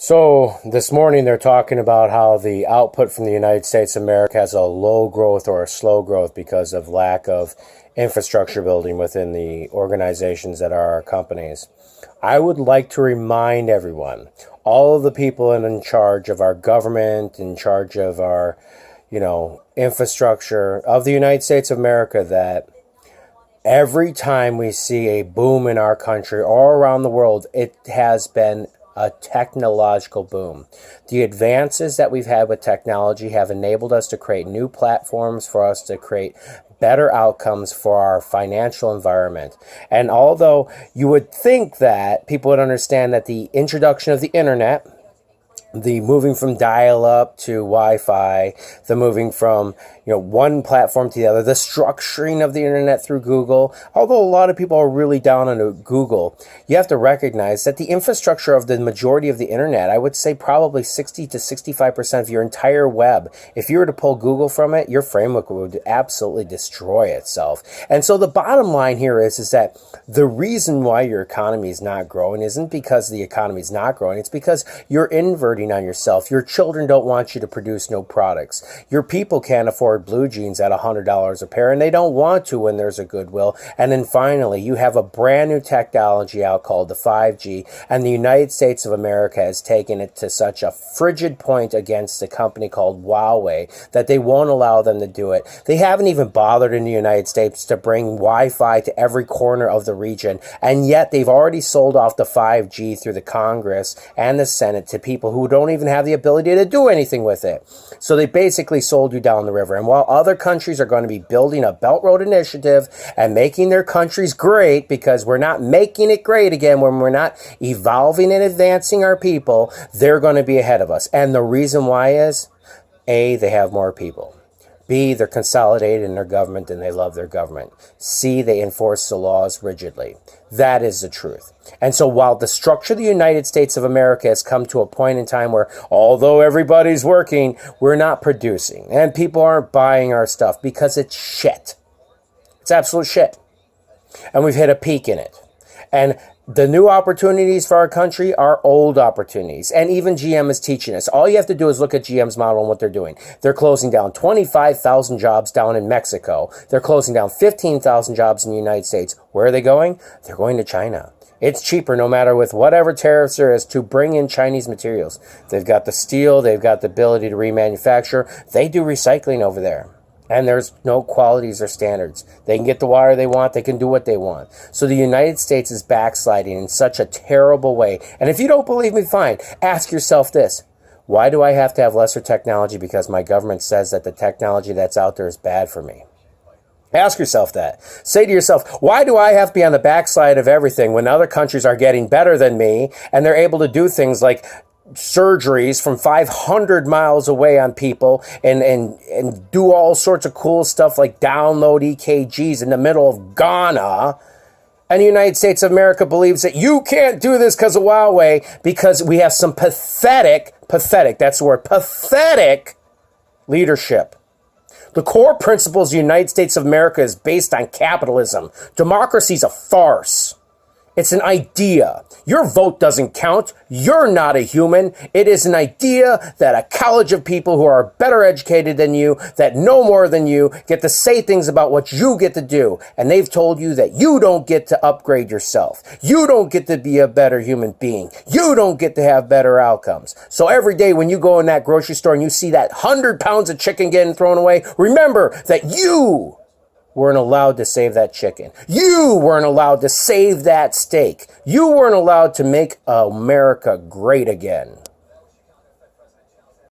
So this morning they're talking about how the output from the United States of America has a low growth or a slow growth because of lack of infrastructure building within the organizations that are our companies. I would like to remind everyone, all of the people in charge of our government, in charge of our, infrastructure of the United States of America, that every time we see a boom in our country or around the world, it has been a technological boom. The advances that we've had with technology have enabled us to create new platforms for us to create better outcomes for our financial environment. And although you would think that people would understand that the introduction of the internet, the moving from dial-up to Wi-Fi, the moving from one platform to the other, the structuring of the internet through Google. Although a lot of people are really down on Google, you have to recognize that the infrastructure of the majority of the internet, I would say probably 60 to 65% of your entire web, if you were to pull Google from it, your framework would absolutely destroy itself. And so the bottom line here is that the reason why your economy is not growing isn't because the economy is not growing. It's because you're inverting on yourself. Your children don't want you to produce no products. Your people can't afford blue jeans at $100 a pair, and they don't want to when there's a goodwill. And then finally, you have a brand new technology out called the 5G, and the United States of America has taken it to such a frigid point against a company called Huawei that they won't allow them to do it. They haven't even bothered in the United States to bring Wi-Fi to every corner of the region, and yet they've already sold off the 5G through the Congress and the Senate to people who don't even have the ability to do anything with it. So they basically sold you down the river. And while other countries are going to be building a Belt Road Initiative and making their countries great, because we're not making it great again, when we're not evolving and advancing our people, they're going to be ahead of us. And the reason why is, A, they have more people. B, they're consolidated in their government and they love their government. C, they enforce the laws rigidly. That is the truth. And so while the structure of the United States of America has come to a point in time where, although everybody's working, we're not producing. And people aren't buying our stuff because it's shit. It's absolute shit. And we've hit a peak in it. And the new opportunities for our country are old opportunities. And even GM is teaching us. All you have to do is look at GM's model and what they're doing. They're closing down 25,000 jobs down in Mexico. They're closing down 15,000 jobs in the United States. Where are they going? They're going to China. It's cheaper, no matter with whatever tariffs there is, to bring in Chinese materials. They've got the steel. They've got the ability to remanufacture. They do recycling over there. And there's no qualities or standards. They can get the water they want. They can do what they want. So the United States is backsliding in such a terrible way. And if you don't believe me, fine. Ask yourself this. Why do I have to have lesser technology because my government says that the technology that's out there is bad for me? Ask yourself that. Say to yourself, why do I have to be on the backside of everything when other countries are getting better than me and they're able to do things like surgeries from 500 miles away on people and do all sorts of cool stuff like download EKGs in the middle of Ghana? And the United States of America believes that you can't do this because of Huawei, because we have some pathetic, that's the word, pathetic leadership. The core principles of the United States of America is based on capitalism. Democracy is a farce. It's an idea. Your vote doesn't count. You're not a human. It is an idea that a college of people who are better educated than you, that know more than you, get to say things about what you get to do. And they've told you that you don't get to upgrade yourself. You don't get to be a better human being. You don't get to have better outcomes. So every day when you go in that grocery store and you see that 100 pounds of chicken getting thrown away, remember that you weren't allowed to save that chicken. You weren't allowed to save that steak. You weren't allowed to make America great again.